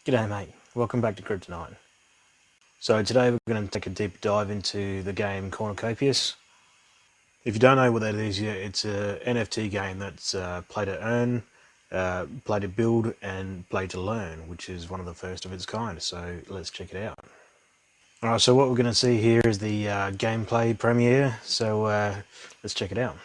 G'day mate, welcome back to Kryptonite. So today we're going to take a deep dive into the game Cornucopias. If you don't know what that is yet, it's a NFT game that's play to earn, play to build and play to learn, which is one of the first of its kind, so let's check it out. Alright, so what we're going to see here is the gameplay premiere, so let's check it out.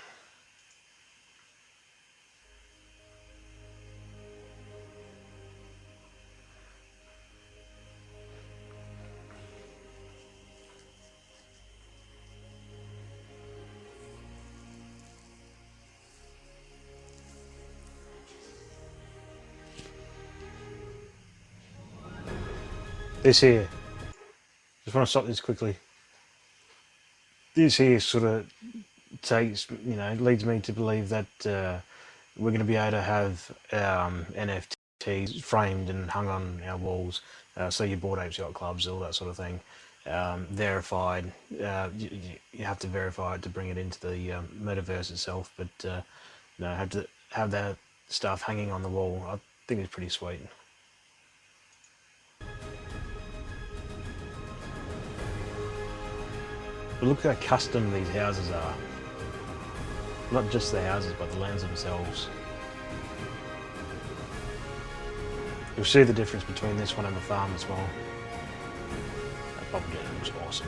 This here, just want to stop this quickly. This here sort of leads me to believe that we're going to be able to have NFTs framed and hung on our walls, so your Bored Apes Yacht Clubs, all that sort of thing, verified. You have to verify it to bring it into the Metaverse itself, but have to have that stuff hanging on the wall. I think it's pretty sweet. But look how custom these houses are. Not just the houses, but the lands themselves. You'll see the difference between this one and the farm as well. That bubble jet looks awesome.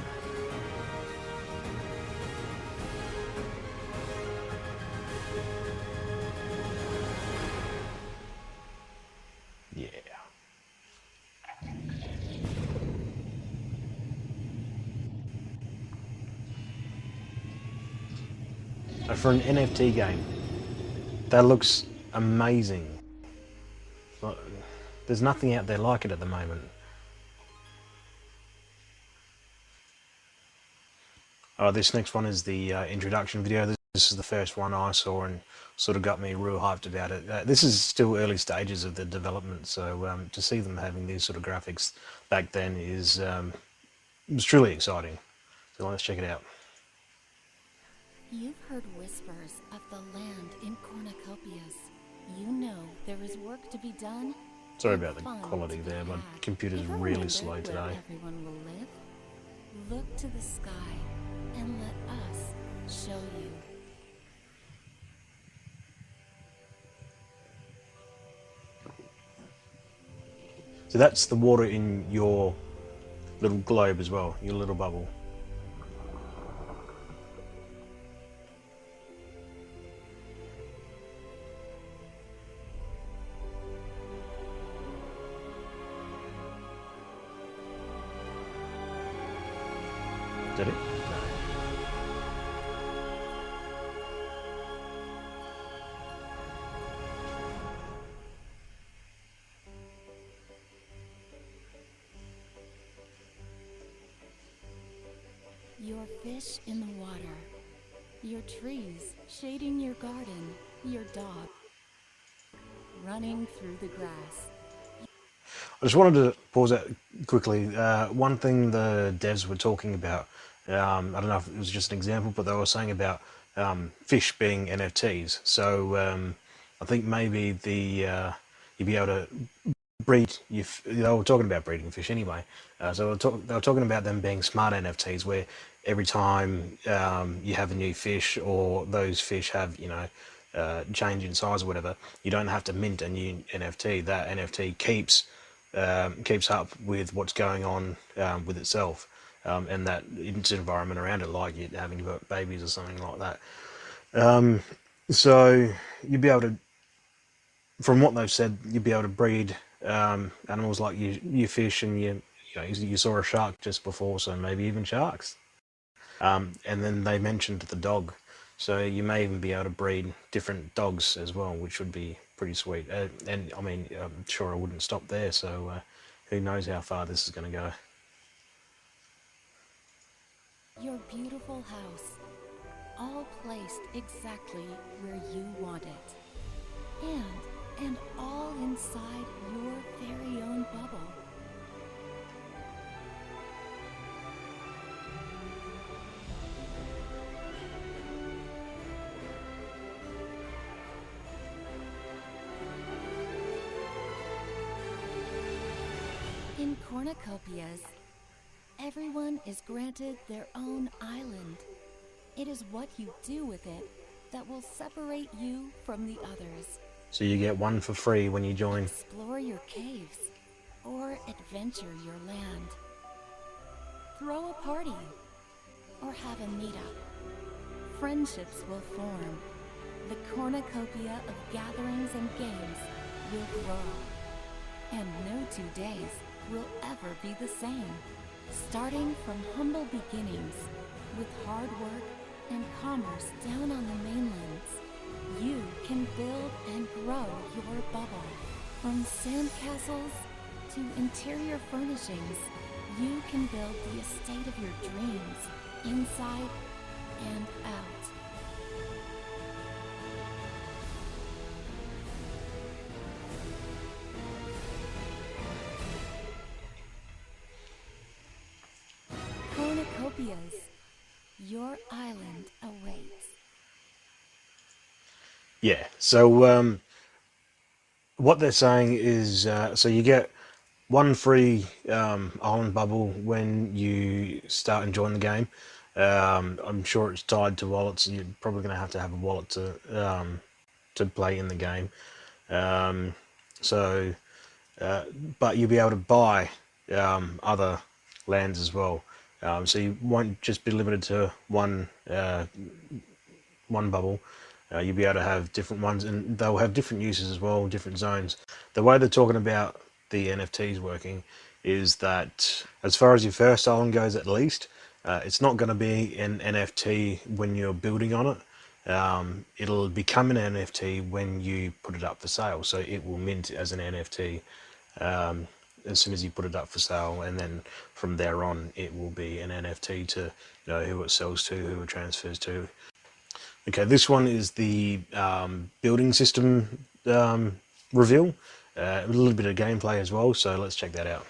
Yeah. So for an NFT game, that looks amazing. There's nothing out there like it at the moment. This next one is the introduction video. This is the first one I saw and sort of got me real hyped about it. This is still early stages of the development, so to see them having these sort of graphics back then was truly exciting. So let's check it out. You've heard whispers of the land in Cornucopias. You know there is work to be done. Sorry about the quality there, my computer's really slow today. Everyone will live. Look to the sky and let us show you. So that's the water in your little globe as well, your little bubble. Did it? No. Your fish in the water, your trees shading your garden, your dog running through the grass. I just wanted to pause that quickly. One thing the devs were talking about, I don't know if it was just an example, but they were saying about fish being NFTs. So I think maybe you'd be able to breed. They were talking about breeding fish anyway. So they were talking about them being smart NFTs, where every time you have a new fish or those fish have change in size or whatever, you don't have to mint a new NFT. That NFT keeps up with what's going on with itself and that its environment around it, like it having babies or something like that. So you'd be able to, from what they've said, you'd be able to breed animals like your fish, and you saw a shark just before, so maybe even sharks. And then they mentioned the dog, so you may even be able to breed different dogs as well, which would be pretty sweet. And I mean, I'm sure I wouldn't stop there, so who knows how far this is going to go. Your beautiful house, all placed exactly where you want it. And all inside your very own bubble. In Cornucopias, everyone is granted their own island. It is what you do with it that will separate you from the others. So you get one for free when you join. Explore your caves or adventure your land. Throw a party or have a meetup. Friendships will form. The cornucopia of gatherings and games will grow. And no 2 days will ever be the same. Starting from humble beginnings, with hard work and commerce down on the mainlands, you can build and grow your bubble. From sandcastles to interior furnishings, you can build the estate of your dreams, inside and out. Cornucopias, your island awaits. Yeah, so what they're saying is, so you get one free island bubble when you start enjoying the game. I'm sure it's tied to wallets. You're probably going to have a wallet to play in the game. But you'll be able to buy other lands as well. So you won't just be limited to one bubble. You'll be able to have different ones, and they'll have different uses as well, different zones. The way they're talking about the NFTs working is that as far as your first island goes, at least, it's not going to be an NFT when you're building on it. It'll become an NFT when you put it up for sale. So it will mint as an NFT as soon as you put it up for sale, and then from there on, it will be an NFT to who it sells to, who it transfers to. Okay, this one is the building system reveal. A little bit of gameplay as well, so let's check that out.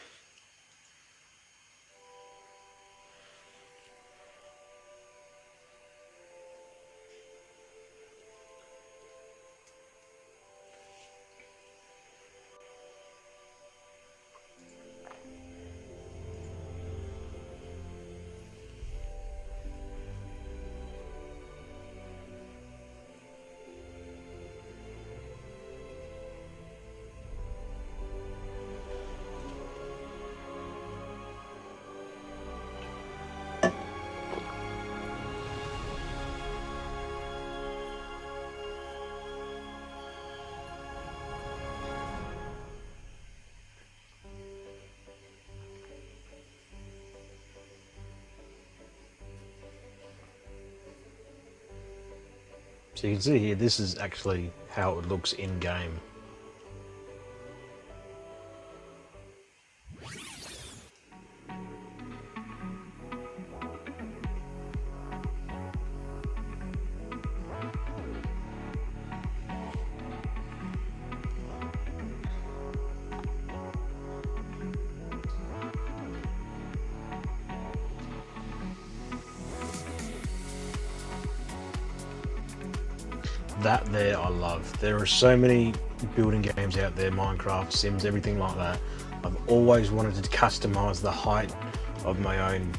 So you can see here, this is actually how it looks in-game. That there I love. There are so many building games out there, Minecraft, Sims, everything like that. I've always wanted to customize the height of my own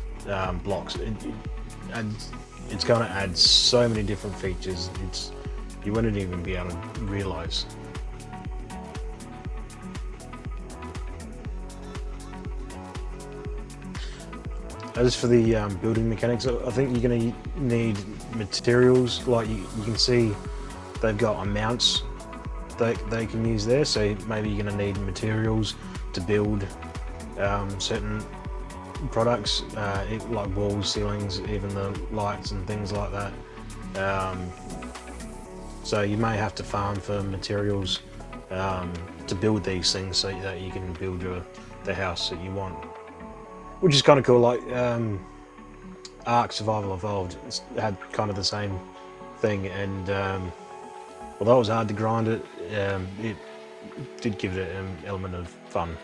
blocks. And it's going to add so many different features. You wouldn't even be able to realize. As for the building mechanics, I think you're going to need materials. Like you can see, they've got amounts they can use there. So maybe you're going to need materials to build certain products, like walls, ceilings, even the lights and things like that. So you may have to farm for materials to build these things so that you can build the house that you want. Which is kind of cool. Like Ark Survival Evolved, it's had kind of the same thing, and although it was hard to grind it, it did give it an element of fun.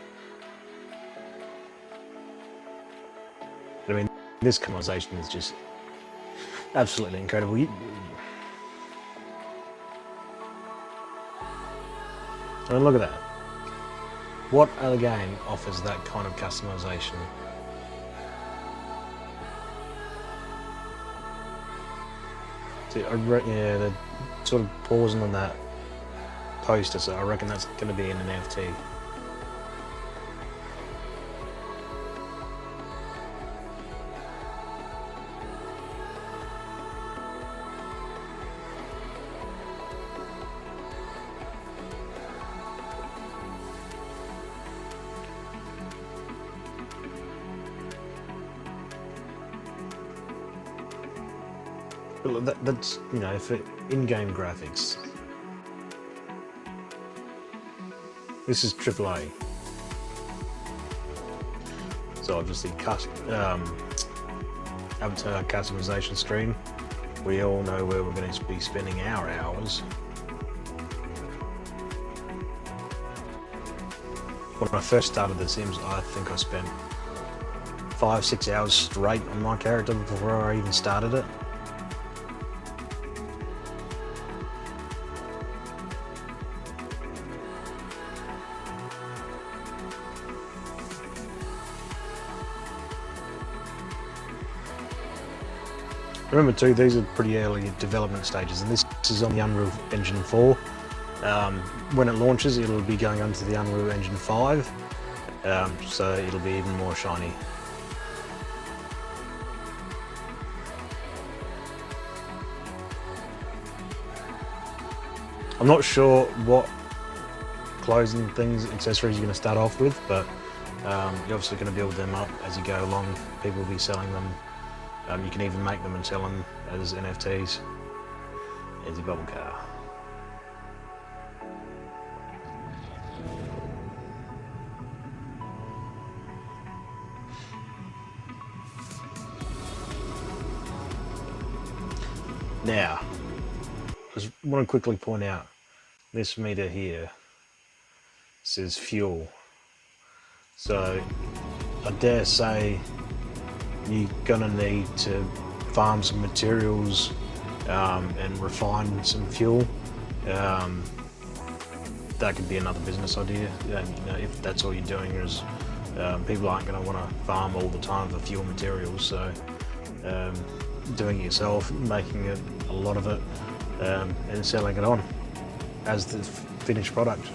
But, I mean, this customization is just absolutely incredible. I mean, look at that. What other game offers that kind of customization? See, yeah, they're sort of pausing on that poster, so I reckon that's going to be an NFT. But that's, you know, for in-game graphics. This is AAA. So obviously, avatar customization screen. We all know where we're going to be spending our hours. When I first started The Sims, I think I spent 5-6 hours straight on my character before I even started it. Remember too, these are pretty early development stages, and this is on the Unreal Engine 4. When it launches, it'll be going onto the Unreal Engine 5, so it'll be even more shiny. I'm not sure what clothing things, accessories you're going to start off with, but you're obviously going to build them up as you go along. People will be selling them. You can even make them and sell them as NFTs. Here's your bubble car. Now, I just want to quickly point out this meter here says fuel. So I dare say you're gonna need to farm some materials and refine some fuel. That could be another business idea. You know, if that's all you're doing is people aren't going to want to farm all the time for fuel materials, so doing it yourself, making it, a lot of it, and selling it on as the finished product.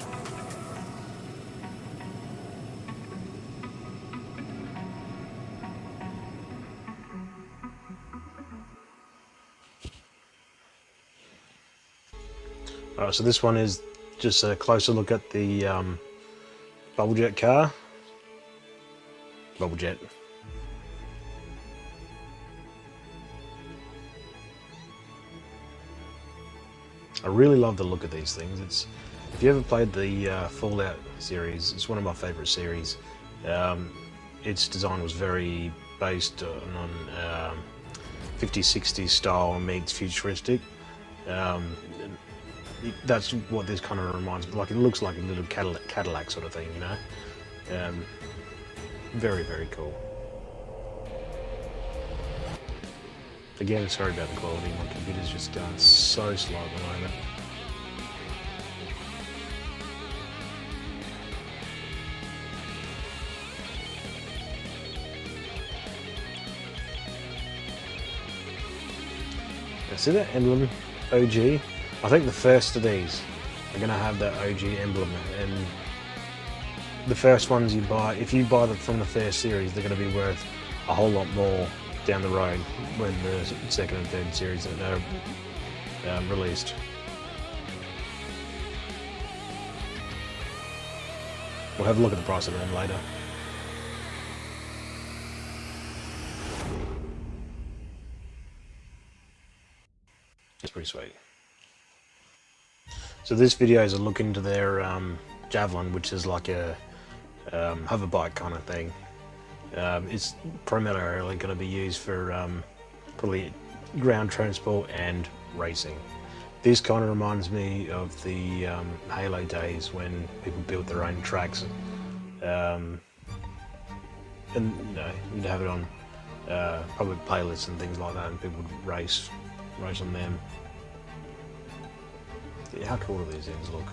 Alright, so this one is just a closer look at the bubble jet car. Bubble jet. I really love the look of these things. It's, if you ever played the Fallout series, it's one of my favourite series. Its design was very based on 50s, 60s style meets futuristic. That's what this kind of reminds me. Like, it looks like a little Cadillac sort of thing, you know. Very, very cool. Again, sorry about the quality. My computer's just going so slow at the moment. Now, see that emblem, OG? I think the first of these are going to have that OG emblem, and the first ones you buy, if you buy them from the first series, they're going to be worth a whole lot more down the road when the second and third series are released. We'll have a look at the price of them later. It's pretty sweet. So this video is a look into their Javelin, which is like a hover bike kind of thing. It's primarily going to be used for probably ground transport and racing. This kind of reminds me of the Halo days when people built their own tracks, and you know, you'd have it on public playlists and things like that, and people would race on them. Yeah, how cool do these things look?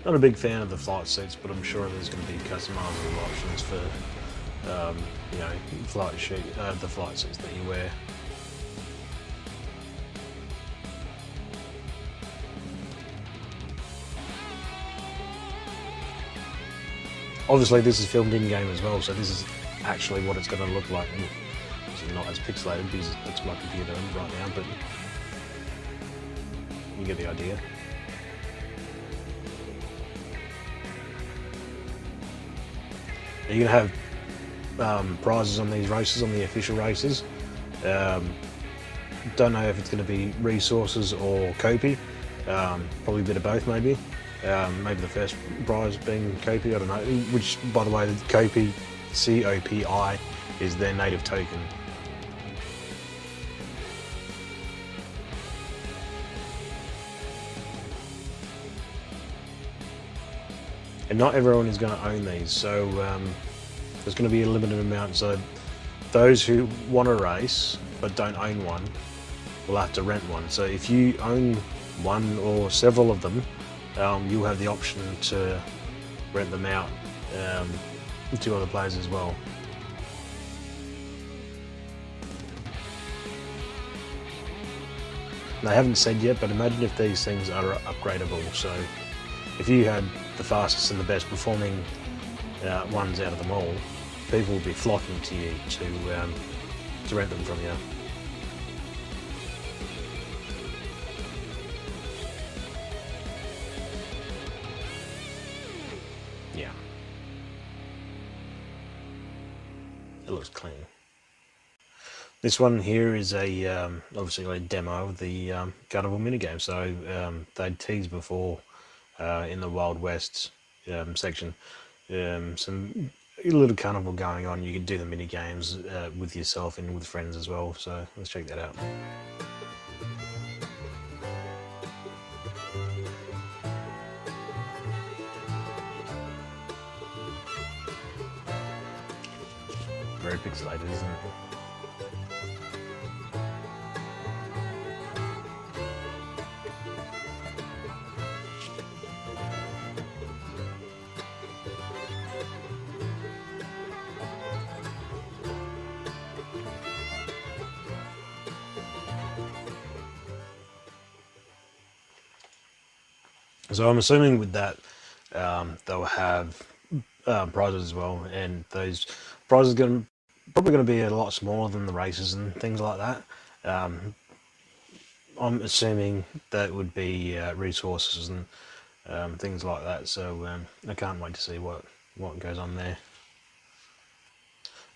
Not a big fan of the flight suits, but I'm sure there's going to be customizable options for, you know, the flight suits that you wear. Obviously, this is filmed in-game as well, so this is actually what it's going to look like. It's not as pixelated because it's my computer right now, but you get the idea. You're going to have prizes on these races, on the official races. Don't know if it's going to be resources or Copi. Probably a bit of both, maybe. Maybe the first prize being Copi, I don't know. Which, by the way, the Copi, C-O-P-I, is their native token. And not everyone is going to own these, so there's going to be a limited amount. So those who want to race but don't own one will have to rent one. So if you own one or several of them, you'll have the option to rent them out to other players as well. They haven't said yet, but imagine if these things are upgradable. So if you had the fastest and the best performing ones out of them all, people will be flocking to you to rent them from you. Yeah. It looks clean. This one here is obviously a demo of the Carnival minigame. So they'd teased before in the Wild West section some little carnival going on. You could do the mini games with yourself and with friends as well. So let's check that out. Very pixelated, isn't it? So I'm assuming with that they'll have prizes as well, and those prizes are probably going to be a lot smaller than the races and things like that. I'm assuming that would be resources and things like that. So I can't wait to see what goes on there.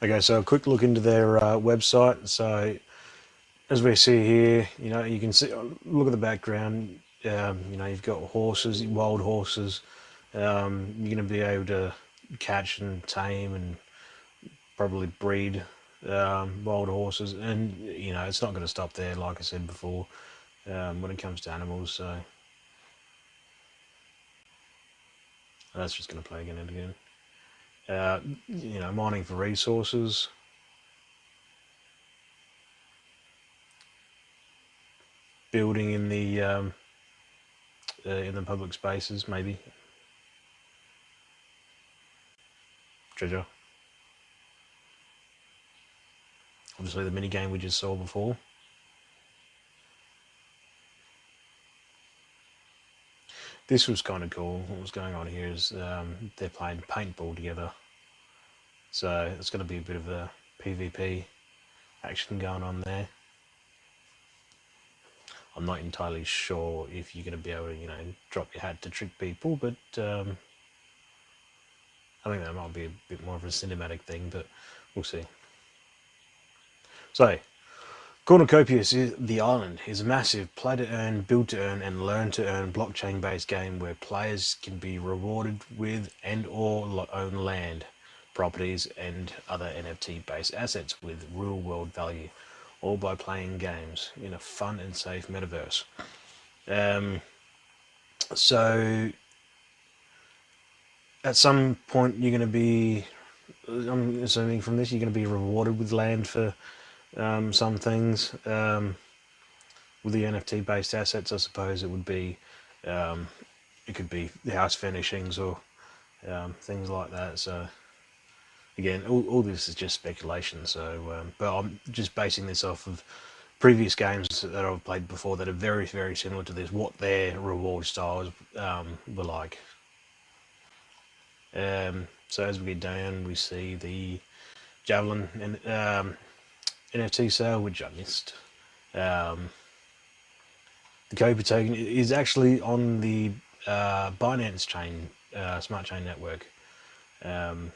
Okay, so a quick look into their website. So as we see here, you know, you can see, look at the background. You know, you've got horses, wild horses. You're going to be able to catch and tame and probably breed wild horses, and you know, it's not going to stop there, like I said before, when it comes to animals. So that's just going to play again and again. You know, mining for resources. Building in the public spaces, maybe. Treasure. Obviously the mini game we just saw before. This was kind of cool. What was going on here is they're playing paintball together. So it's going to be a bit of a PvP action going on there. I'm not entirely sure if you're going to be able to, you know, drop your hat to trick people, but I think that might be a bit more of a cinematic thing, but we'll see. So, Cornucopias, the island, is a massive play-to-earn, build-to-earn, and learn-to-earn blockchain-based game where players can be rewarded with and/or own land, properties, and other NFT-based assets with real-world value, all by playing games in a fun and safe metaverse. So at some point you're going to be, I'm assuming from this, you're going to be rewarded with land for some things. With the NFT based assets, I suppose it would be it could be house furnishings or things like that. So again, all this is just speculation. So, but I'm just basing this off of previous games that I've played before that are very, very similar to this. What their reward styles were like. So as we get down, we see the Javelin and NFT sale, which I missed. The Cobra token is actually on the Binance chain, smart chain network. So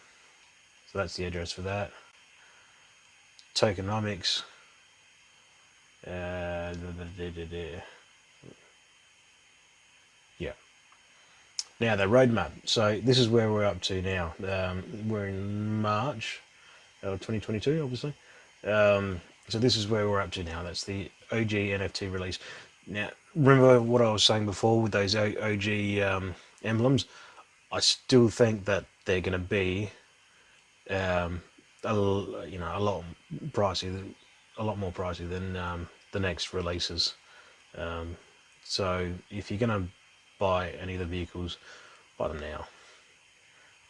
that's the address for that. Tokenomics. Yeah. Now the roadmap. So this is where we're up to now. We're in March of 2022, obviously. So this is where we're up to now. That's the OG NFT release. Now, remember what I was saying before with those OG emblems? I still think that they're going to be, a lot pricey, a lot more pricey than the next releases. So if you're going to buy any of the vehicles, buy them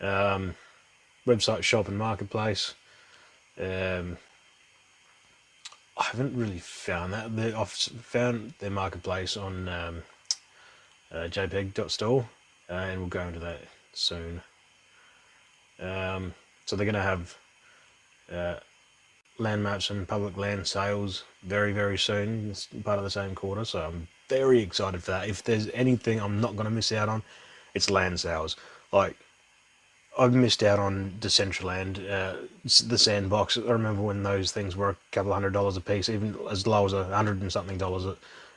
now. Website, shop, and marketplace. I haven't really found that. I've found their marketplace on jpeg.store, and we'll go into that soon. So they're going to have land maps and public land sales very, very soon. It's part of the same quarter, so I'm very excited for that. If there's anything I'm not going to miss out on, it's land sales. Like, I've missed out on Decentraland, the sandbox. I remember when those things were a couple of $100 a piece, even as low as $100 and something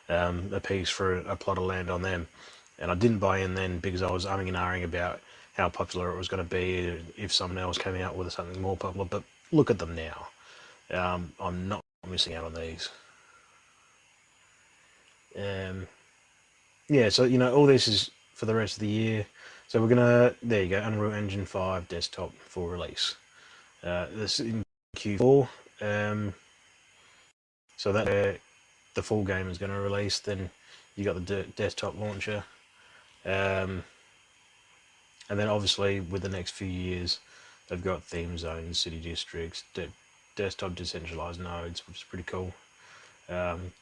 a piece for a plot of land on them. And I didn't buy in then because I was umming and ahhing about how popular it was going to be if someone else came out with something more popular. But look at them now. I'm not missing out on these. Yeah, so all this is for the rest of the year. So we're gonna, there you go, Unreal Engine 5 desktop full release. This in Q4. So that the full game is going to release. Then you got the desktop launcher, and then obviously with the next few years, they've got theme zones, city districts, desktop decentralized nodes, which is pretty cool.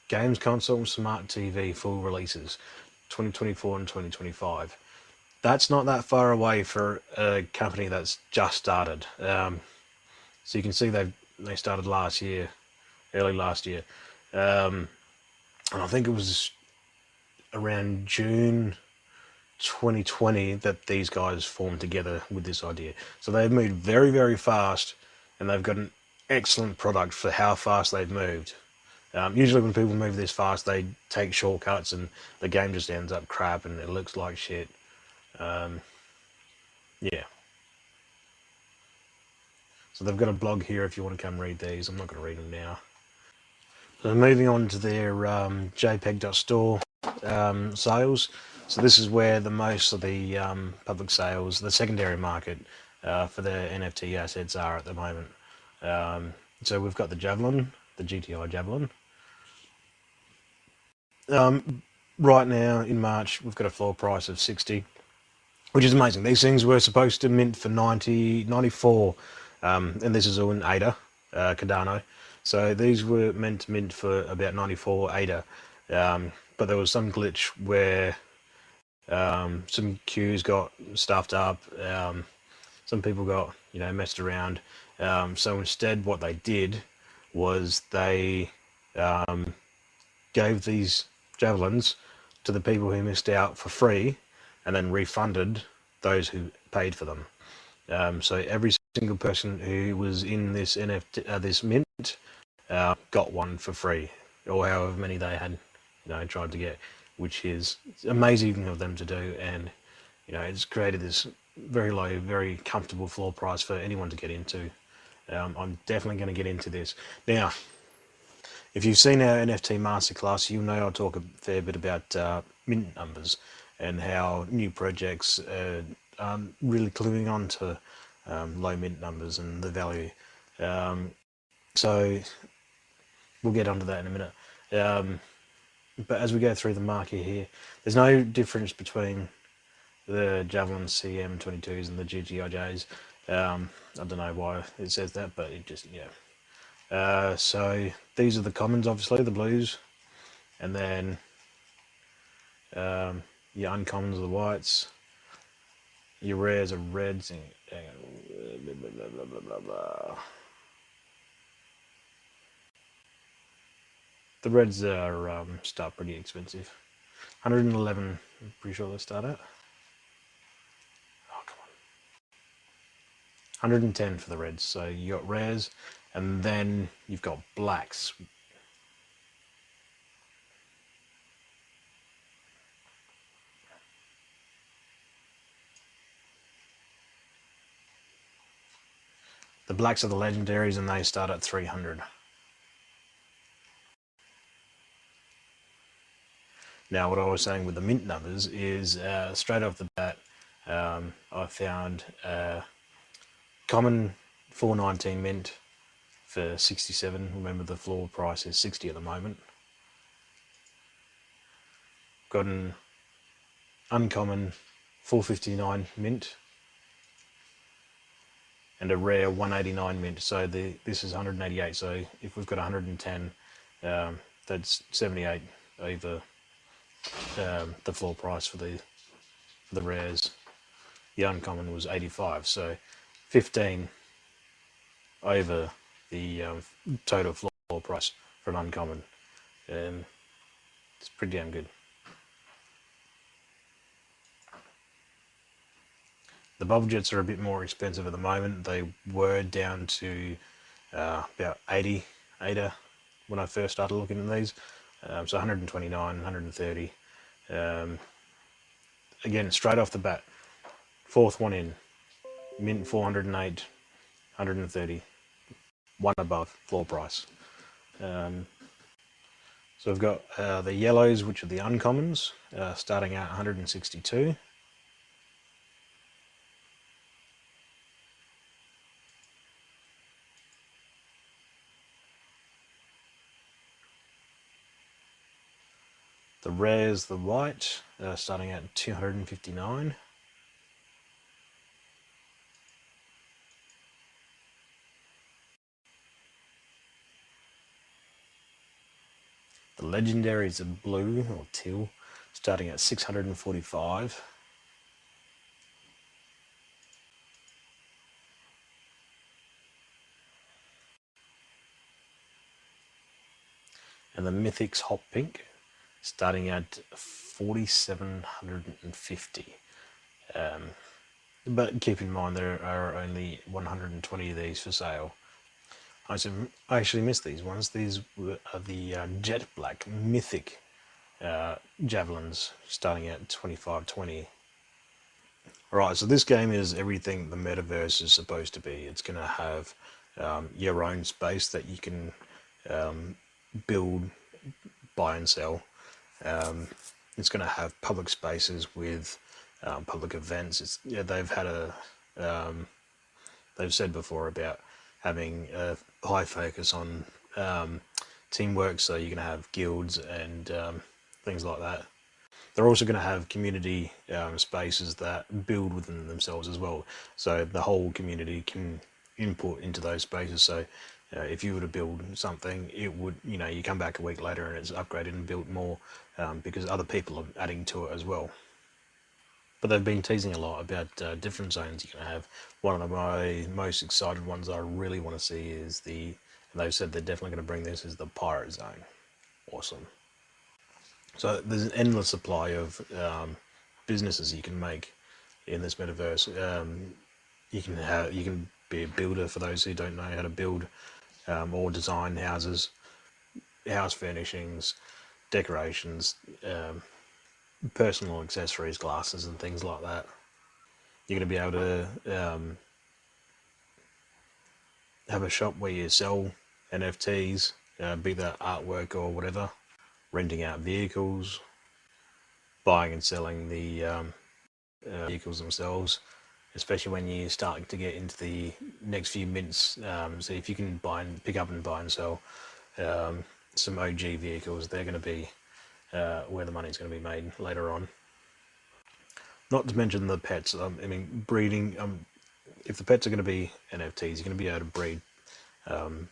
Games console, smart TV, full releases, 2024 and 2025. That's not that far away for a company that's just started. So you can see they started last year, early last year, and I think it was around June 2020 that these guys formed together with this idea. So they've moved very, very fast, and they've got an excellent product for how fast they've moved. Usually when people move this fast, they take shortcuts and the game just ends up crap and it looks like shit. Yeah. So they've got a blog here if you want to come read these. I'm not going to read them now. So moving on to their jpeg.store sales. So this is where the most of the public sales, the secondary market for their NFT assets are at the moment. So we've got the Javelin, the GTI Javelin. Right now in March, we've got a floor price of 60, which is amazing. These things were supposed to mint for 90, 94, and this is all in ADA, Cardano. So these were meant to mint for about 94 ADA, but there was some glitch where some queues got stuffed up, some people got messed around. So instead what they did was they gave these javelins to the people who missed out for free and then refunded those who paid for them. So every single person who was in this NFT, this mint, got one for free, or however many they had tried to get, which is amazing of them to do. And it's created this very low, very comfortable floor price for anyone to get into. I'm definitely going to get into this now. If you've seen our NFT masterclass, you'll know I talk a fair bit about mint numbers and how new projects are really cluing on to low mint numbers and the value. So we'll get onto that in a minute. But as we go through the market here, there's no difference between the Javelin CM22s and the GTIJs. I don't know why it says that, but it just, yeah. So these are the commons, obviously, the blues, and then your uncommons are the whites, your rares are reds, and blah, blah, blah, blah, blah. The reds are start pretty expensive. 111, I'm pretty sure they start at. Oh, come on. 110 for the reds. So you got rares, and then you've got blacks. The blacks are the legendaries, and they start at 300. Now, what I was saying with the mint numbers is straight off the bat, I found common 419 mint for 67. Remember, the floor price is 60 at the moment. Got an uncommon 459 mint and a rare 189 mint. So this is 188. So if we've got 110, that's 78 over the floor price for the rares. The uncommon was 85, so 15 over the total floor price for an uncommon. It's pretty damn good. The bubble jets are a bit more expensive at the moment. They were down to about 80 when I first started looking at these. So 129, 130. Again, straight off the bat, fourth one in, mint 408, 130, one above floor price. So we've got the yellows, which are the uncommons, starting at 162. The rares, the white, starting at 259. The legendaries are blue or teal, starting at 645. And the mythics hot pink, starting at 4,750. But keep in mind there are only 120 of these for sale. I actually missed these ones. These are the jet black mythic javelins, starting at 2520. Right, so this game is everything the Metaverse is supposed to be. It's going to have your own space that you can build, buy and sell. It's going to have public spaces with public events. They've had they've said before about having a high focus on teamwork, so you're going to have guilds and things like that. They're also going to have community spaces that build within themselves as well, so the whole community can input into those spaces. So if you were to build something, it would, you come back a week later and it's upgraded and built more because other people are adding to it as well. But they've been teasing a lot about different zones you're going to have. One of my most excited ones I really want to see is and they've said they're definitely going to bring this, is the pirate zone. Awesome. So there's an endless supply of businesses you can make in this metaverse. You can be a builder, for those who don't know how to build or design houses, house furnishings, decorations, personal accessories, glasses and things like that. You're going to be able to have a shop where you sell NFTs, be that artwork or whatever, renting out vehicles, buying and selling the vehicles themselves, especially when you start to get into the next few mints. So if you can pick up and buy and sell some OG vehicles, they're going to be where the money's going to be made later on. Not to mention the pets. I mean, breeding. If the pets are going to be NFTs, you're going to be able to breed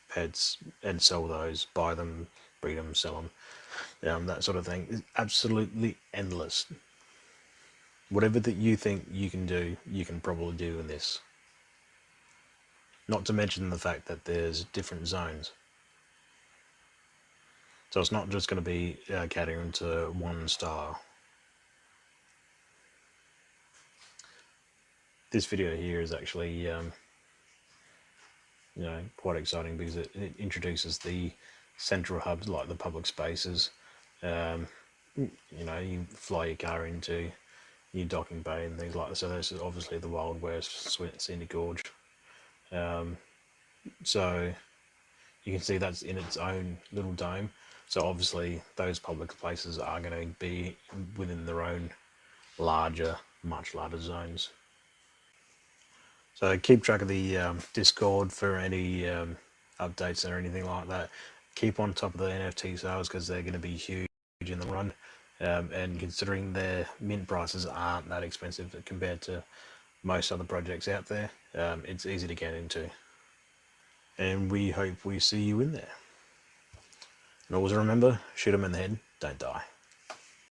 pets and sell those, buy them, breed them, sell them, that sort of thing. Is absolutely endless. Whatever that you think you can do, you can probably do in this. Not to mention the fact that there's different zones. So it's not just going to be catering to one style. This video here is actually, quite exciting because it introduces the central hubs like the public spaces. You fly your car into your docking bay and things like that. So this is obviously the Wild West, Scenic Gorge. So you can see that's in its own little dome. So obviously those public places are going to be within their own much larger zones. So keep track of the Discord for any updates or anything like that. Keep on top of the NFT sales because they're going to be huge in the run. And considering their mint prices aren't that expensive compared to most other projects out there, it's easy to get into. And we hope we see you in there. And always remember, shoot them in the head, don't die.